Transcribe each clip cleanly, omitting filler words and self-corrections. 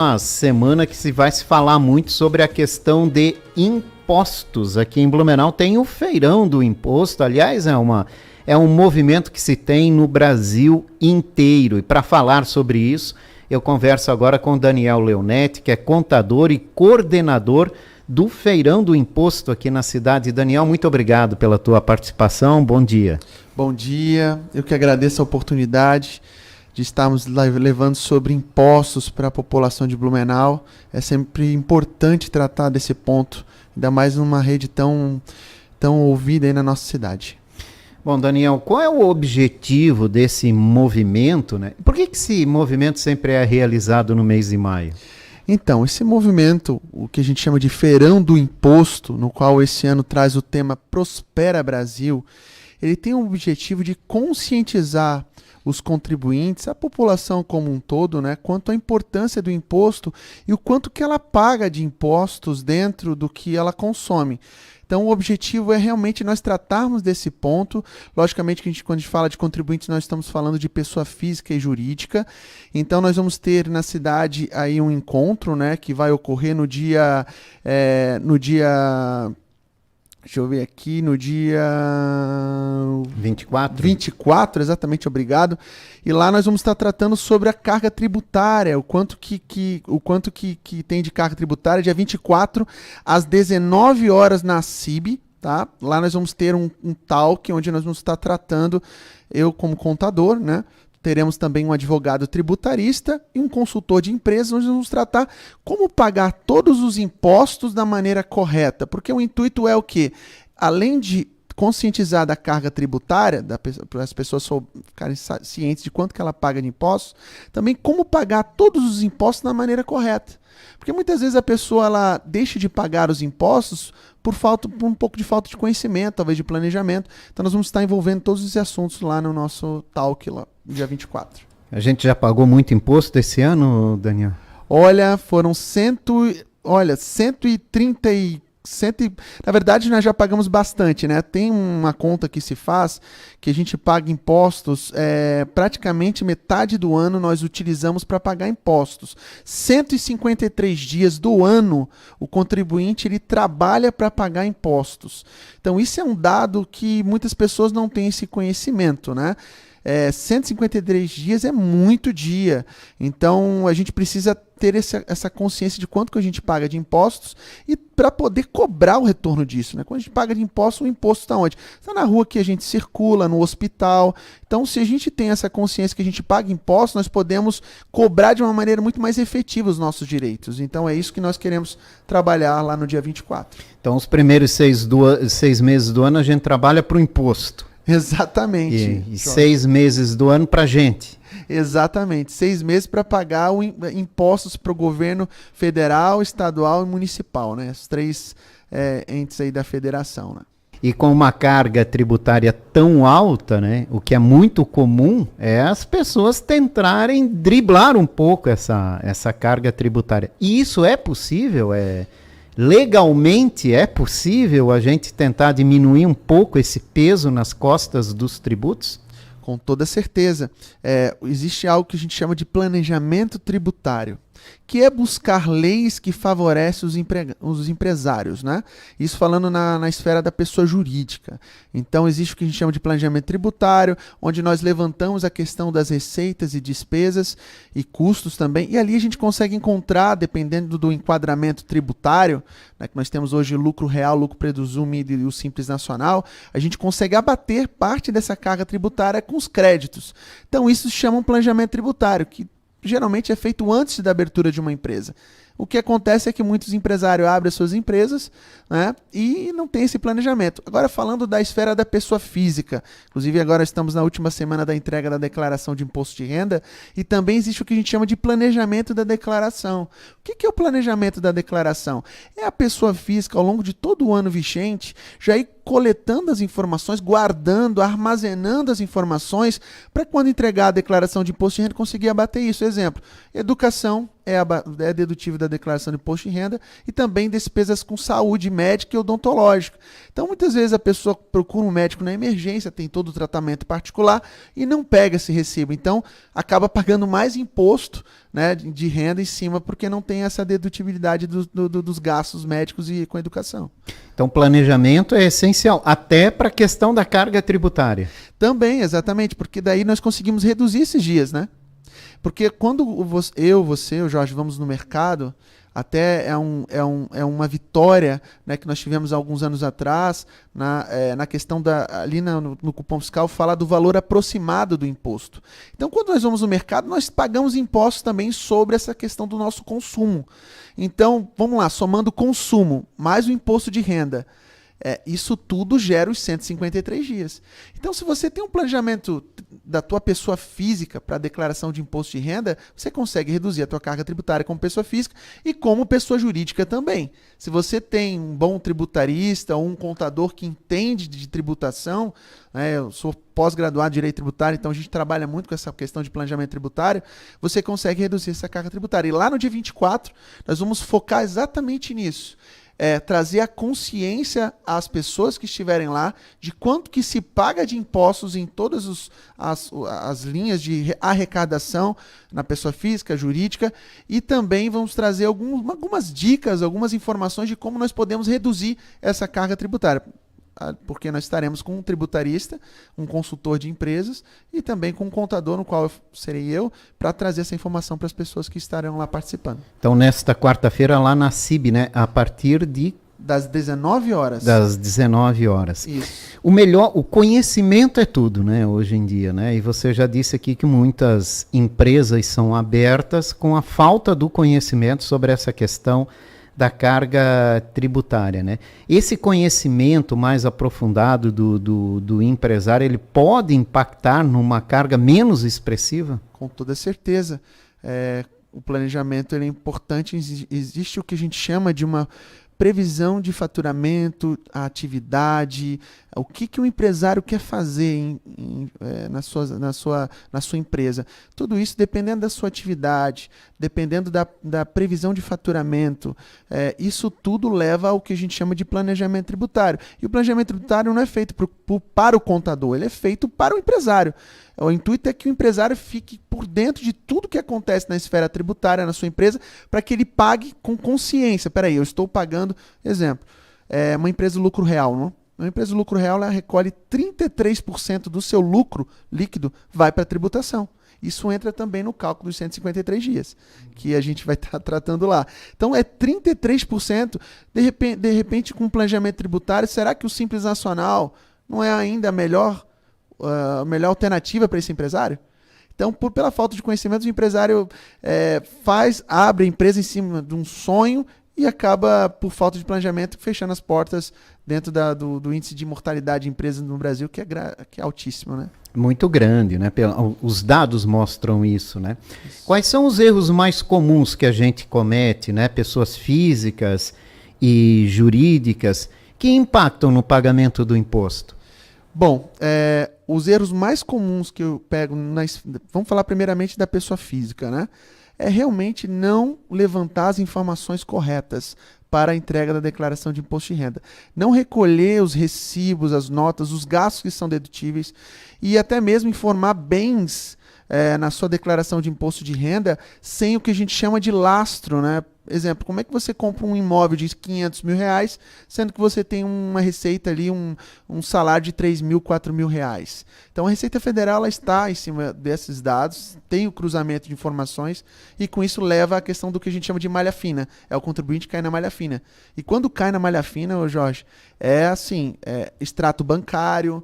Uma semana que vai se falar muito sobre a questão de impostos. Aqui em Blumenau tem o Feirão do Imposto. Aliás, é um movimento que se tem no Brasil inteiro. E para falar sobre isso, eu converso agora com Daniel Leonetti, que é contador e coordenador do Feirão do Imposto aqui na cidade. Daniel, muito obrigado pela tua participação. Bom dia. Bom dia. Eu que agradeço a oportunidade de estarmos levando sobre impostos para a população de Blumenau. É sempre importante tratar desse ponto, ainda mais numa rede tão ouvida aí na nossa cidade. Bom, Daniel, qual é o objetivo desse movimento, né? Por que esse movimento sempre é realizado no mês de maio? Então, esse movimento, o que a gente chama de Feirão do Imposto, no qual esse ano traz o tema Prospera Brasil, ele tem o objetivo de conscientizar os contribuintes, a população como um todo, né, quanto à importância do imposto e o quanto que ela paga de impostos dentro do que ela consome. Então, o objetivo é realmente nós tratarmos desse ponto. Logicamente, que quando a gente fala de contribuintes, nós estamos falando de pessoa física e jurídica. Então, nós vamos ter na cidade aí um encontro, né, que vai ocorrer no dia... Deixa eu ver aqui, no dia 24, exatamente, obrigado. E lá nós vamos estar tratando sobre a carga tributária, o quanto que tem de carga tributária, dia 24, às 19 horas na CIB, tá? Lá nós vamos ter um talk, onde nós vamos estar tratando, eu como contador, né? Teremos também um advogado tributarista e um consultor de empresas, onde vamos tratar como pagar todos os impostos da maneira correta. Porque o intuito é o quê? Além de conscientizar da carga tributária, para as pessoas ficarem cientes de quanto que ela paga de impostos, também como pagar todos os impostos da maneira correta. Porque muitas vezes a pessoa ela deixa de pagar os impostos por um pouco de falta de conhecimento, talvez de planejamento. Então nós vamos estar envolvendo todos esses assuntos lá no nosso talk, lá, dia 24. A gente já pagou muito imposto esse ano, Daniel? Olha, foram 130 na verdade, nós já pagamos bastante, né? Tem uma conta que se faz que a gente paga impostos, praticamente metade do ano nós utilizamos para pagar impostos. 153 dias do ano o contribuinte ele trabalha para pagar impostos. Então isso é um dado que muitas pessoas não têm esse conhecimento, né? 153 dias é muito dia, então a gente precisa ter essa consciência de quanto que a gente paga de impostos e para poder cobrar o retorno disso, né? Quando a gente paga de imposto, o imposto está onde? Está na rua que a gente circula, no hospital. Então, se a gente tem essa consciência que a gente paga imposto, nós podemos cobrar de uma maneira muito mais efetiva os nossos direitos. Então, é isso que nós queremos trabalhar lá no dia 24. Então, os primeiros 6 meses do ano a gente trabalha para o imposto. Exatamente. E 6 meses do ano para a gente. Exatamente, 6 meses para pagar impostos para o governo federal, estadual e municipal, né? Os 3 entes aí da federação, né? E com uma carga tributária tão alta, né? O que é muito comum é as pessoas tentarem driblar um pouco essa carga tributária. E isso é possível? Legalmente é possível a gente tentar diminuir um pouco esse peso nas costas dos tributos? Com toda certeza. Existe algo que a gente chama de planejamento tributário, que é buscar leis que favorecem os empresários, né? Isso falando na esfera da pessoa jurídica. Então, existe o que a gente chama de planejamento tributário, onde nós levantamos a questão das receitas e despesas e custos também, e ali a gente consegue encontrar, dependendo do enquadramento tributário, né, que nós temos hoje lucro real, lucro presumido e o Simples Nacional, a gente consegue abater parte dessa carga tributária com os créditos. Então, isso se chama um planejamento tributário, que geralmente é feito antes da abertura de uma empresa. O que acontece é que muitos empresários abrem as suas empresas, né, e não tem esse planejamento. Agora, falando da esfera da pessoa física, inclusive agora estamos na última semana da entrega da declaração de imposto de renda, e também existe o que a gente chama de planejamento da declaração. O que é o planejamento da declaração? É a pessoa física, ao longo de todo o ano vigente, já ir coletando as informações, guardando, armazenando as informações, para quando entregar a declaração de imposto de renda conseguir abater isso. Exemplo, educação é dedutível da declaração de imposto de renda e também despesas com saúde médica e odontológica. Então, muitas vezes a pessoa procura um médico na emergência, tem todo o tratamento particular e não pega esse recibo. Então, acaba pagando mais imposto, né, de renda em cima porque não tem essa dedutibilidade dos gastos médicos e com educação. Então, planejamento é essencial, até para a questão da carga tributária. Também, exatamente, porque daí nós conseguimos reduzir esses dias, né? Porque quando você, o Jorge, vamos no mercado, até é uma vitória, né, que nós tivemos há alguns anos atrás, na questão ali no cupom fiscal, falar do valor aproximado do imposto. Então, quando nós vamos no mercado, nós pagamos impostos também sobre essa questão do nosso consumo. Então, vamos lá, somando o consumo mais o imposto de renda, isso tudo gera os 153 dias. Então, se você tem um planejamento da tua pessoa física para a declaração de imposto de renda, você consegue reduzir a tua carga tributária como pessoa física e como pessoa jurídica também. Se você tem um bom tributarista ou um contador que entende de tributação, né, eu sou pós-graduado em Direito Tributário, então a gente trabalha muito com essa questão de planejamento tributário, você consegue reduzir essa carga tributária. E lá no dia 24, nós vamos focar exatamente nisso. Trazer a consciência às pessoas que estiverem lá de quanto que se paga de impostos em todas as linhas de arrecadação na pessoa física, jurídica, e também vamos trazer algumas dicas, algumas informações de como nós podemos reduzir essa carga tributária. Porque nós estaremos com um tributarista, um consultor de empresas e também com um contador, no qual serei eu, para trazer essa informação para as pessoas que estarão lá participando. Então, nesta quarta-feira, lá na CIB, né? A partir das 19 horas. Das 19 horas. Isso. O conhecimento é tudo, né, hoje em dia, né? E você já disse aqui que muitas empresas são abertas com a falta do conhecimento sobre essa questão da carga tributária, né? Esse conhecimento mais aprofundado do empresário, ele pode impactar numa carga menos expressiva? Com toda certeza. O planejamento ele é importante, existe o que a gente chama de uma previsão de faturamento, a atividade, o que o empresário quer fazer na sua empresa. Tudo isso dependendo da sua atividade, dependendo da previsão de faturamento. Isso tudo leva ao que a gente chama de planejamento tributário. E o planejamento tributário não é feito para o contador, ele é feito para o empresário. O intuito é que o empresário fique por dentro de tudo que acontece na esfera tributária na sua empresa para que ele pague com consciência. Peraí, eu estou pagando, exemplo, uma empresa de lucro real, não? Uma empresa de lucro real, ela recolhe 33% do seu lucro líquido vai para a tributação. Isso entra também no cálculo dos 153 dias, que a gente vai estar tratando lá. Então, 33%, de repente, com planejamento tributário, será que o Simples Nacional não é ainda a melhor alternativa para esse empresário? Então, pela falta de conhecimento, o empresário abre a empresa em cima de um sonho e acaba, por falta de planejamento, fechando as portas dentro do índice de mortalidade de empresas no Brasil, que é altíssimo, né? Muito grande, né? Os dados mostram isso, né? Isso. Quais são os erros mais comuns que a gente comete, né? Pessoas físicas e jurídicas que impactam no pagamento do imposto? Bom, os erros mais comuns que eu pego, vamos falar primeiramente da pessoa física, né? É realmente não levantar as informações corretas para a entrega da declaração de imposto de renda. Não recolher os recibos, as notas, os gastos que são dedutíveis e até mesmo informar bens na sua declaração de imposto de renda sem o que a gente chama de lastro, né? Exemplo, como é que você compra um imóvel de 500 mil reais, sendo que você tem uma receita ali, um salário de 3 mil, 4 mil reais? Então a Receita Federal ela está em cima desses dados, tem o cruzamento de informações e com isso leva à questão do que a gente chama de malha fina. É o contribuinte que cai na malha fina. E quando cai na malha fina, Jorge, extrato bancário,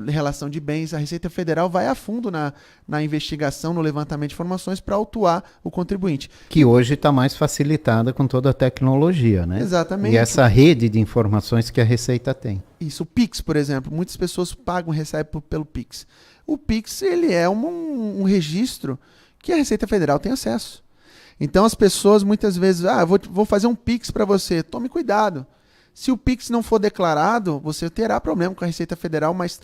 relação de bens, a Receita Federal vai a fundo na investigação, no levantamento de informações para autuar o contribuinte. Que hoje está mais facilitada com toda a tecnologia, né? Exatamente. E essa rede de informações que a Receita tem. Isso, o Pix, por exemplo, muitas pessoas pagam, recebem pelo Pix. O Pix, ele é um registro que a Receita Federal tem acesso. Então as pessoas muitas vezes, vou fazer um Pix para você, tome cuidado. Se o Pix não for declarado, você terá problema com a Receita Federal, mas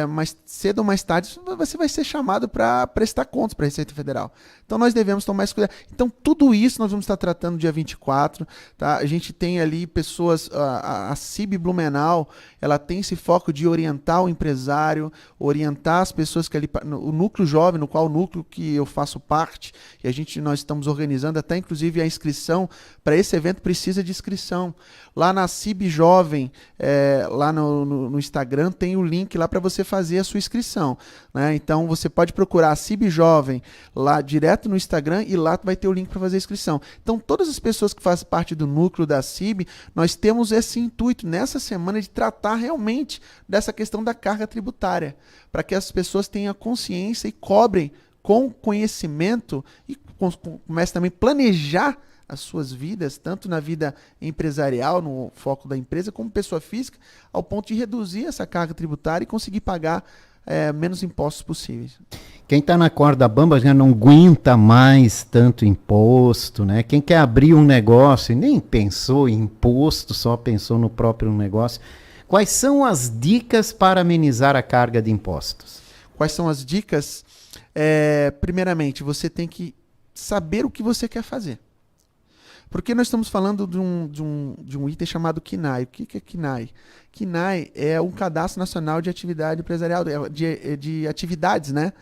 mais cedo ou mais tarde você vai ser chamado para prestar contas para a Receita Federal. Então nós devemos tomar esse cuidado. Então tudo isso nós vamos estar tratando dia 24. Tá? A gente tem ali pessoas, a CIB Blumenau, ela tem esse foco de orientar o empresário, orientar as pessoas que ali, o núcleo jovem, no qual o núcleo que eu faço parte, e nós estamos organizando até inclusive a inscrição para esse evento precisa de inscrição. Lá na CIB Jovem, lá no Instagram, tem o link lá para você fazer a sua inscrição. Né? Então você pode procurar a CIB Jovem lá direto no Instagram e lá vai ter o link para fazer a inscrição. Então todas as pessoas que fazem parte do núcleo da CIB, nós temos esse intuito nessa semana de tratar realmente dessa questão da carga tributária, para que as pessoas tenham consciência e cobrem com conhecimento e comecem também a planejar as suas vidas, tanto na vida empresarial, no foco da empresa, como pessoa física, ao ponto de reduzir essa carga tributária e conseguir pagar menos impostos possíveis. Quem está na corda bamba já não aguenta mais tanto imposto, né? Quem quer abrir um negócio e nem pensou em imposto, só pensou no próprio negócio. Quais são as dicas para amenizar a carga de impostos? Quais são as dicas? Primeiramente, você tem que saber o que você quer fazer. Porque nós estamos falando de um item chamado KNAI. O que é KNAI? KNAI é um Cadastro Nacional de Atividade Empresarial, de atividades, né?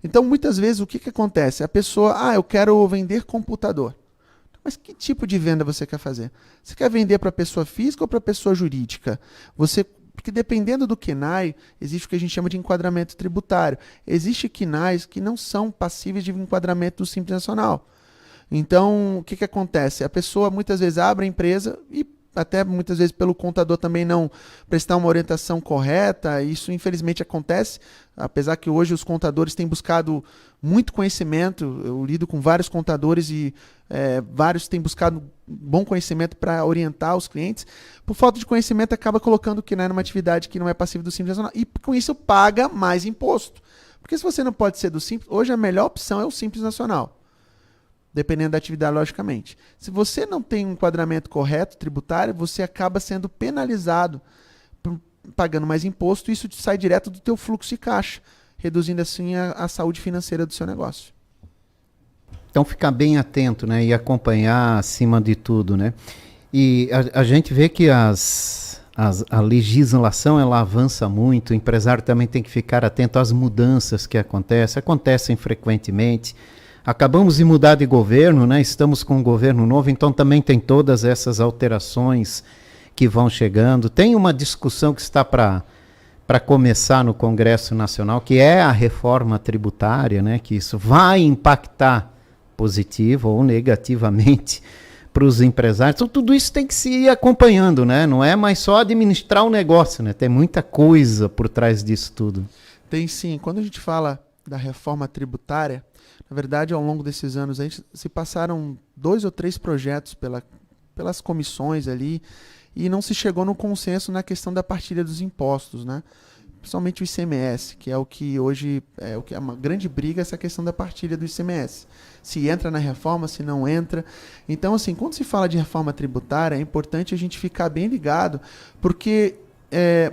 Então, muitas vezes, o que acontece? A pessoa, eu quero vender computador. Mas que tipo de venda você quer fazer? Você quer vender para pessoa física ou para pessoa jurídica? Porque dependendo do KNAI, existe o que a gente chama de enquadramento tributário. Existem KNAIs que não são passíveis de enquadramento do Simples Nacional. Então, o que acontece? A pessoa muitas vezes abre a empresa e até muitas vezes pelo contador também não prestar uma orientação correta. Isso infelizmente acontece, apesar que hoje os contadores têm buscado muito conhecimento. Eu lido com vários contadores e vários têm buscado bom conhecimento para orientar os clientes. Por falta de conhecimento, acaba colocando que não é uma atividade que não é passível do Simples Nacional e com isso paga mais imposto. Porque se você não pode ser do Simples, hoje a melhor opção é o Simples Nacional. Dependendo da atividade, logicamente. Se você não tem um enquadramento correto tributário, você acaba sendo penalizado, pagando mais imposto, e isso sai direto do teu fluxo de caixa, reduzindo assim a saúde financeira do seu negócio. Então ficar bem atento, né, e acompanhar acima de tudo, né? E a gente vê que a legislação ela avança muito, o empresário também tem que ficar atento às mudanças que acontecem frequentemente. Acabamos de mudar de governo, né? Estamos com um governo novo, então também tem todas essas alterações que vão chegando. Tem uma discussão que está para começar no Congresso Nacional, que é a reforma tributária, né? Que isso vai impactar positivo ou negativamente para os empresários. Então tudo isso tem que se ir acompanhando, né? Não é mais só administrar o negócio, né? Tem muita coisa por trás disso tudo. Tem sim. Quando a gente fala da reforma tributária, na verdade, ao longo desses anos, se passaram 2 ou 3 projetos pelas comissões ali e não se chegou no consenso na questão da partilha dos impostos, né? Principalmente o ICMS, que é o que hoje é uma grande briga, essa questão da partilha do ICMS. Se entra na reforma, se não entra. Então, assim, quando se fala de reforma tributária, é importante a gente ficar bem ligado, porque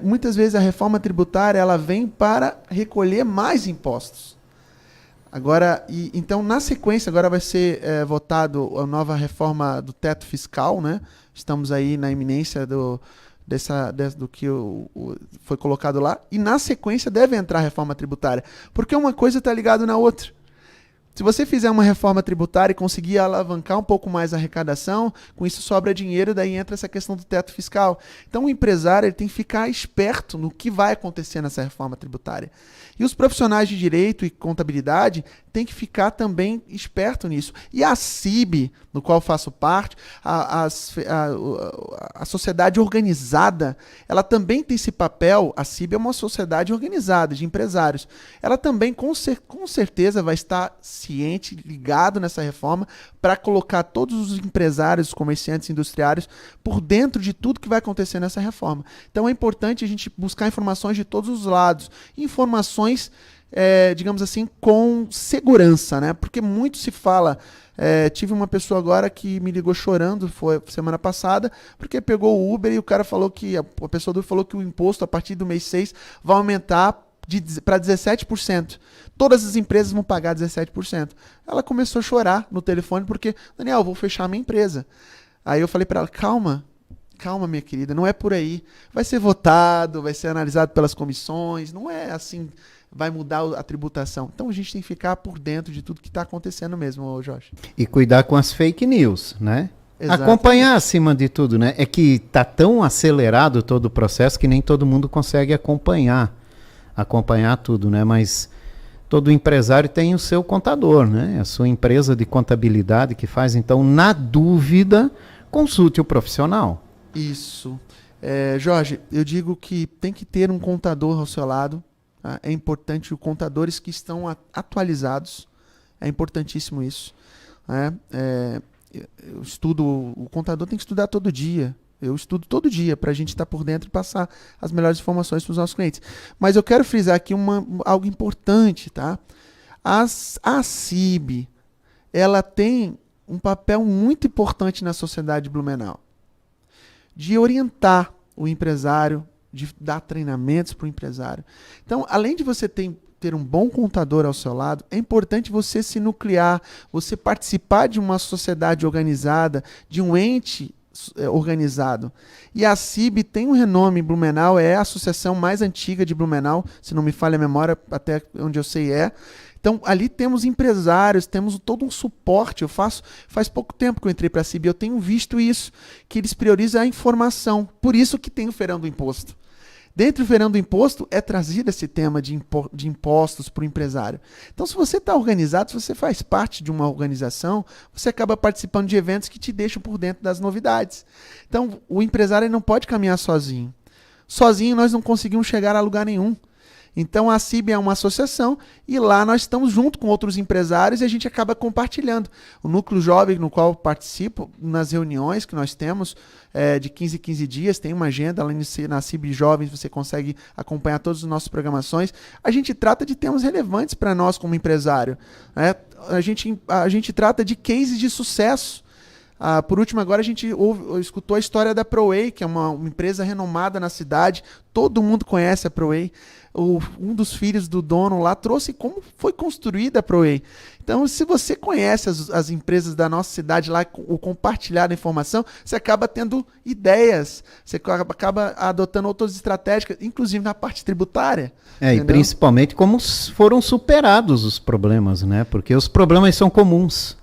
muitas vezes a reforma tributária ela vem para recolher mais impostos. Agora, então, na sequência, agora vai ser votado a nova reforma do teto fiscal, né? Estamos aí na iminência do que foi colocado lá. E, na sequência, deve entrar a reforma tributária. Porque uma coisa está ligada na outra. Se você fizer uma reforma tributária e conseguir alavancar um pouco mais a arrecadação, com isso sobra dinheiro, daí entra essa questão do teto fiscal. Então o empresário ele tem que ficar esperto no que vai acontecer nessa reforma tributária. E os profissionais de direito e contabilidade têm que ficar também esperto nisso. E a CIB, no qual faço parte, a sociedade organizada, ela também tem esse papel. A CIB é uma sociedade organizada de empresários. Ela também com certeza vai estar ciente, ligado nessa reforma, para colocar todos os empresários, os comerciantes industriários por dentro de tudo que vai acontecer nessa reforma. Então é importante a gente buscar informações de todos os lados, informações digamos assim, com segurança, né? Porque muito se fala. Tive uma pessoa agora que me ligou chorando, foi semana passada, porque pegou o Uber e o cara falou que, a pessoa do Uber falou que o imposto a partir do mês 6 vai aumentar para 17%. Todas as empresas vão pagar 17%. Ela começou a chorar no telefone porque, Daniel, eu vou fechar a minha empresa. Aí eu falei para ela, calma, minha querida, não é por aí. Vai ser votado, vai ser analisado pelas comissões, não é assim, vai mudar a tributação. Então a gente tem que ficar por dentro de tudo que está acontecendo mesmo, Jorge. E cuidar com as fake news, né? Exatamente. Acompanhar acima de tudo, né? É que tá tão acelerado todo o processo que nem todo mundo consegue acompanhar tudo, né? Mas todo empresário tem o seu contador, né? A sua empresa de contabilidade que faz. Então, na dúvida, consulte o profissional. Isso. Jorge, eu digo que tem que ter um contador ao seu lado. Tá? É importante, os contadores que estão atualizados. É importantíssimo isso. Né? Eu estudo, o contador tem que estudar todo dia. Eu estudo todo dia para a gente estar por dentro e passar as melhores informações para os nossos clientes. Mas eu quero frisar aqui algo importante, tá? A CIB, ela tem um papel muito importante na sociedade de Blumenau, de orientar o empresário, de dar treinamentos para o empresário. Então, além de você ter um bom contador ao seu lado, é importante você se nuclear, você participar de uma sociedade organizada, de um ente organizado. E a CIB tem um renome em Blumenau, é a associação mais antiga de Blumenau, se não me falha a memória, até onde eu sei é. Então, ali temos empresários, temos todo um suporte. Faz pouco tempo que eu entrei para a CIB, eu tenho visto isso, que eles priorizam a informação. Por isso que tem o Feirão do Imposto. Dentro do Feirão do Imposto é trazido esse tema de impostos para o empresário. Então, se você está organizado, se você faz parte de uma organização, você acaba participando de eventos que te deixam por dentro das novidades. Então, o empresário não pode caminhar sozinho. Sozinho nós não conseguimos chegar a lugar nenhum. Então a CIB é uma associação e lá nós estamos junto com outros empresários e a gente acaba compartilhando. O Núcleo Jovem, no qual eu participo, nas reuniões que nós temos de 15 em 15 dias, tem uma agenda lá na CIB Jovens, você consegue acompanhar todas as nossas programações. A gente trata de temas relevantes para nós como empresário. A gente trata de cases de sucesso. Por último, agora a gente escutou a história da ProWay, que é uma empresa renomada na cidade. Todo mundo conhece a ProWay. Um dos filhos do dono lá trouxe como foi construída a ProWay. Então, se você conhece as empresas da nossa cidade lá, o compartilhar da informação, você acaba tendo ideias, você acaba adotando outras estratégias, inclusive na parte tributária. E principalmente como foram superados os problemas, né? Porque os problemas são comuns.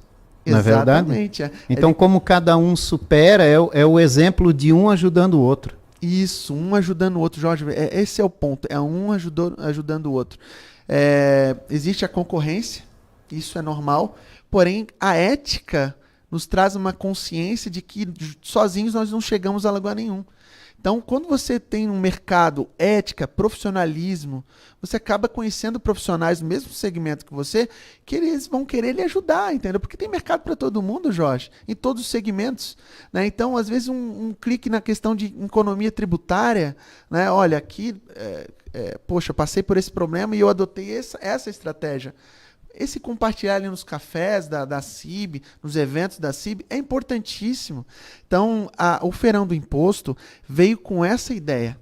Na verdade? Então, como cada um supera, é o exemplo de um ajudando o outro. Isso, um ajudando o outro, Jorge. Esse é o ponto, é um ajudando o outro. Existe a concorrência, isso é normal, porém a ética nos traz uma consciência de que sozinhos nós não chegamos a lugar nenhum. Então, quando você tem um mercado, ética, profissionalismo, você acaba conhecendo profissionais do mesmo segmento que você, que eles vão querer lhe ajudar, entendeu? Porque tem mercado para todo mundo, Jorge, em todos os segmentos. Né? Então, às vezes, um clique na questão de economia tributária, né? Olha, aqui, poxa, eu passei por esse problema e eu adotei essa estratégia. Esse compartilhar ali nos cafés da CIB, nos eventos da CIB, é importantíssimo. Então, o Feirão do Imposto veio com essa ideia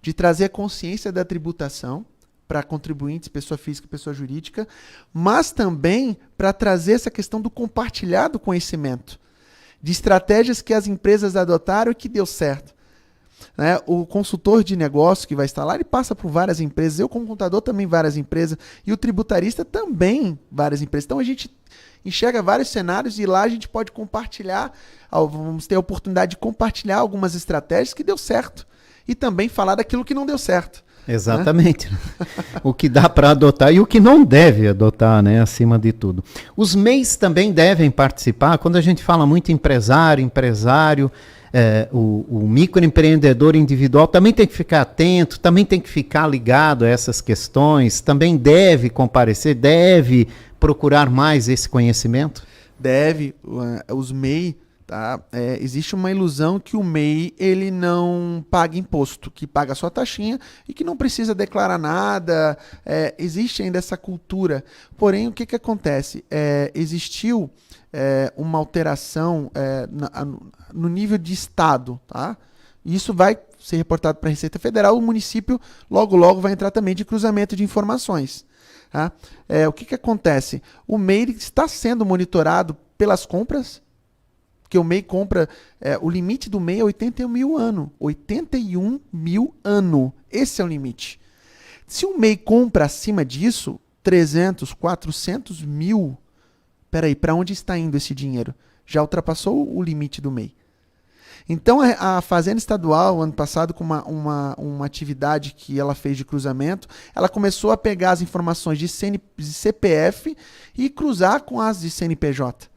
de trazer a consciência da tributação para contribuintes, pessoa física e pessoa jurídica, mas também para trazer essa questão do compartilhar do conhecimento, de estratégias que as empresas adotaram e que deu certo. Né? O consultor de negócio que vai estar lá, ele passa por várias empresas, eu como contador também várias empresas, e o tributarista também várias empresas. Então a gente enxerga vários cenários e lá a gente pode compartilhar, vamos ter a oportunidade de compartilhar algumas estratégias que deu certo e também falar daquilo que não deu certo. Exatamente. Né? O que dá para adotar e o que não deve adotar, né? Acima de tudo. Os MEIs também devem participar. Quando a gente fala muito empresário, o microempreendedor individual também tem que ficar atento, também tem que ficar ligado a essas questões, também deve comparecer, deve procurar mais esse conhecimento? Deve. Os MEI Tá? Existe uma ilusão que o MEI ele não paga imposto, que paga só a taxinha e que não precisa declarar nada. Existe ainda essa cultura. Porém, o que acontece? Existiu uma alteração no nível de estado. Tá? Isso vai ser reportado para a Receita Federal. O município logo vai entrar também de cruzamento de informações. Tá? O que acontece? O MEI está sendo monitorado pelas compras, porque o MEI compra, o limite do MEI é 81 mil ano. 81 mil ano. Esse é o limite. Se o MEI compra acima disso, 300, 400 mil, peraí, para onde está indo esse dinheiro? Já ultrapassou o limite do MEI. Então, a Fazenda Estadual, ano passado, com uma atividade que ela fez de cruzamento, ela começou a pegar as informações de CPF e cruzar com as de CNPJ.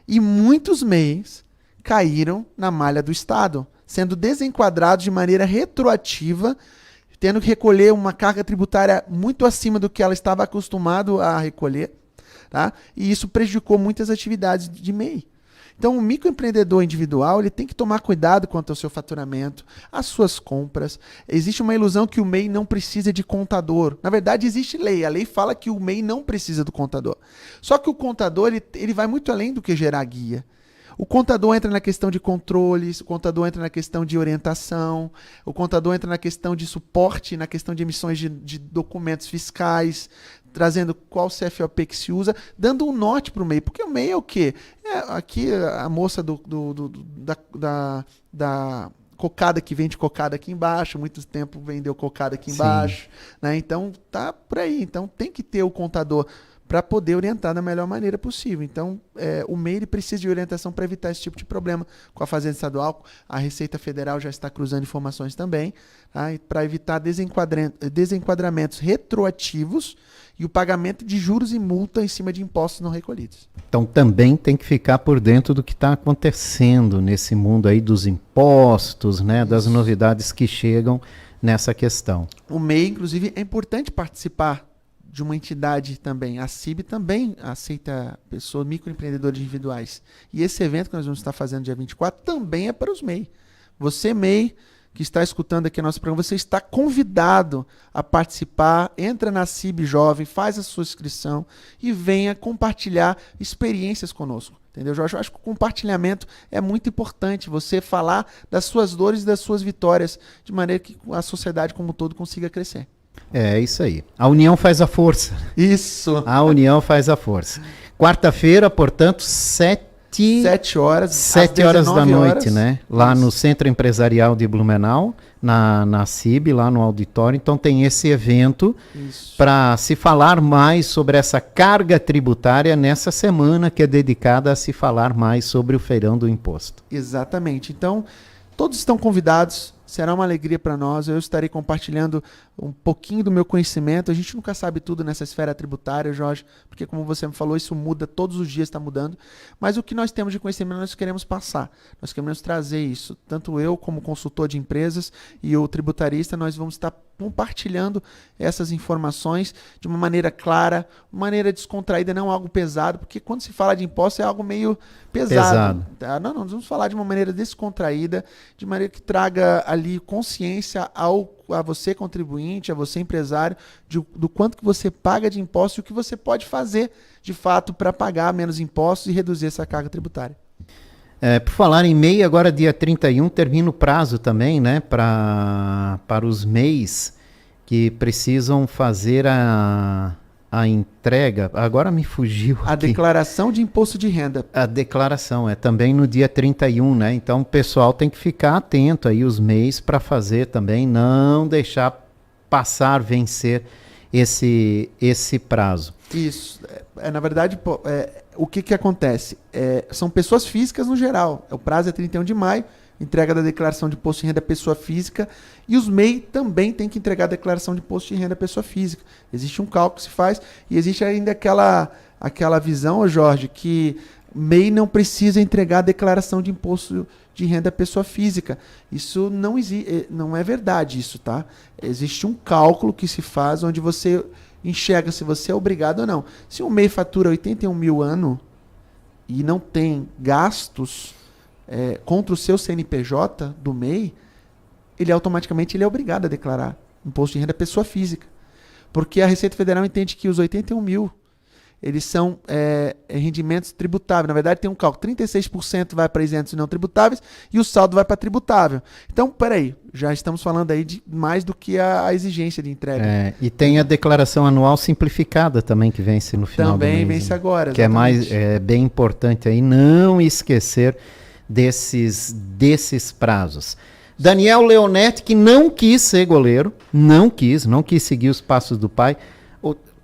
E muitos MEIs caíram na malha do Estado, sendo desenquadrados de maneira retroativa, tendo que recolher uma carga tributária muito acima do que ela estava acostumado a recolher, tá? E isso prejudicou muitas atividades de MEI. Então, o microempreendedor individual ele tem que tomar cuidado quanto ao seu faturamento, às suas compras. Existe uma ilusão que o MEI não precisa de contador. Na verdade, existe lei. A lei fala que o MEI não precisa do contador. Só que o contador ele vai muito além do que gerar guia. O contador entra na questão de controles, o contador entra na questão de orientação, o contador entra na questão de suporte, na questão de emissões de documentos fiscais, trazendo qual CFOP que se usa, dando um norte para o MEI. Porque o MEI é o quê? Aqui a moça da cocada que vende cocada aqui embaixo, muito tempo vendeu cocada aqui embaixo, né? Então tá por aí. Então tem que ter o contador para poder orientar da melhor maneira possível. Então, o MEI ele precisa de orientação para evitar esse tipo de problema com a Fazenda Estadual. A Receita Federal já está cruzando informações também, tá? Para evitar desenquadramentos retroativos e o pagamento de juros e multa em cima de impostos não recolhidos. Então também tem que ficar por dentro do que está acontecendo nesse mundo aí dos impostos, né, das novidades que chegam nessa questão. O MEI, inclusive, é importante participar de uma entidade também. A CIB também aceita pessoas, microempreendedores individuais. E esse evento que nós vamos estar fazendo dia 24 também é para os MEI. Você, MEI, que está escutando aqui nosso programa, você está convidado a participar. Entra na CIB Jovem, faz a sua inscrição e venha compartilhar experiências conosco. Entendeu, Jorge? Eu acho que o compartilhamento é muito importante. Você falar das suas dores e das suas vitórias, de maneira que a sociedade como um todo consiga crescer. É isso aí. A união faz a força. Isso. A união faz a força. Quarta-feira, portanto, 7 horas da noite, né? Lá no Centro Empresarial de Blumenau, na CIB, lá no auditório. Então tem esse evento para se falar mais sobre essa carga tributária nessa semana que é dedicada a se falar mais sobre o feirão do imposto. Exatamente. Então, todos estão convidados. Será uma alegria para nós. Eu estarei compartilhando um pouquinho do meu conhecimento. A gente nunca sabe tudo nessa esfera tributária, Jorge, porque como você me falou, isso muda, todos os dias está mudando. Mas o que nós temos de conhecimento, nós queremos passar. Nós queremos trazer isso. Tanto eu, como consultor de empresas, e o tributarista, nós vamos estar compartilhando essas informações de uma maneira clara, uma maneira descontraída, não algo pesado, porque quando se fala de imposto é algo meio pesado. Tá? Não, nós vamos falar de uma maneira descontraída, de maneira que traga ali consciência a você contribuinte, a você empresário, do quanto que você paga de imposto e o que você pode fazer de fato para pagar menos impostos e reduzir essa carga tributária. Por falar em MEI, agora dia 31 termina o prazo também, né, para os MEIs que precisam fazer a entrega. Agora me fugiu aqui. A declaração de imposto de renda. A declaração é também no dia 31, né? Então o pessoal tem que ficar atento aí, os MEIs, para fazer também, não deixar passar, vencer esse prazo. Isso. Na verdade, o que acontece? São pessoas físicas no geral. O prazo é 31 de maio, entrega da declaração de imposto de renda pessoa física, e os MEI também têm que entregar a declaração de imposto de renda pessoa física. Existe um cálculo que se faz, e existe ainda aquela visão, Jorge, que MEI não precisa entregar a declaração de imposto de renda pessoa física. Isso não é verdade, isso, tá? Existe um cálculo que se faz onde você enxerga se você é obrigado ou não. Se um MEI fatura 81 mil ano e não tem gastos, contra o seu CNPJ do MEI, ele automaticamente é obrigado a declarar imposto de renda pessoa física. Porque a Receita Federal entende que os 81 mil, eles são rendimentos tributáveis. Na verdade, tem um cálculo. 36% vai para isentos e não tributáveis e o saldo vai para tributável. Então, peraí, já estamos falando aí de mais do que a exigência de entrega. E tem a declaração anual simplificada também, que vence no final do mês. Também vence agora, que exatamente. É bem importante aí não esquecer desses prazos. Daniel Leonetti, que não quis ser goleiro, não quis seguir os passos do pai.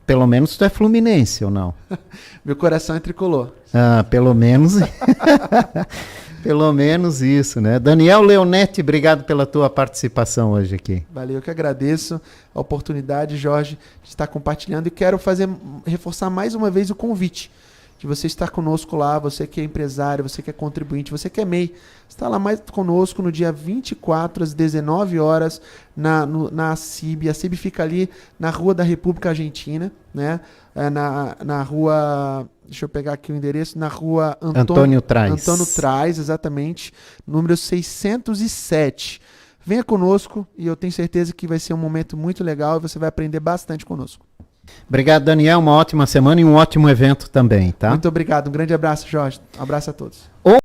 Pelo menos tu é fluminense ou não? Meu coração é tricolor. Pelo menos. Pelo menos isso, né? Daniel Leonetti, obrigado pela tua participação hoje aqui. Valeu, eu que agradeço a oportunidade, Jorge, de estar compartilhando e quero reforçar mais uma vez o convite de você estar conosco lá, você que é empresário, você que é contribuinte, você que é MEI, está lá mais conosco no dia 24 às 19 horas na ACIB. A ACIB fica ali na Rua da República Argentina, né? Na rua, deixa eu pegar aqui o endereço, na Rua Antônio Traz. Antônio Traz, exatamente, número 607. Venha conosco e eu tenho certeza que vai ser um momento muito legal e você vai aprender bastante conosco. Obrigado, Daniel. Uma ótima semana e um ótimo evento também, tá? Muito obrigado. Um grande abraço, Jorge. Um abraço a todos.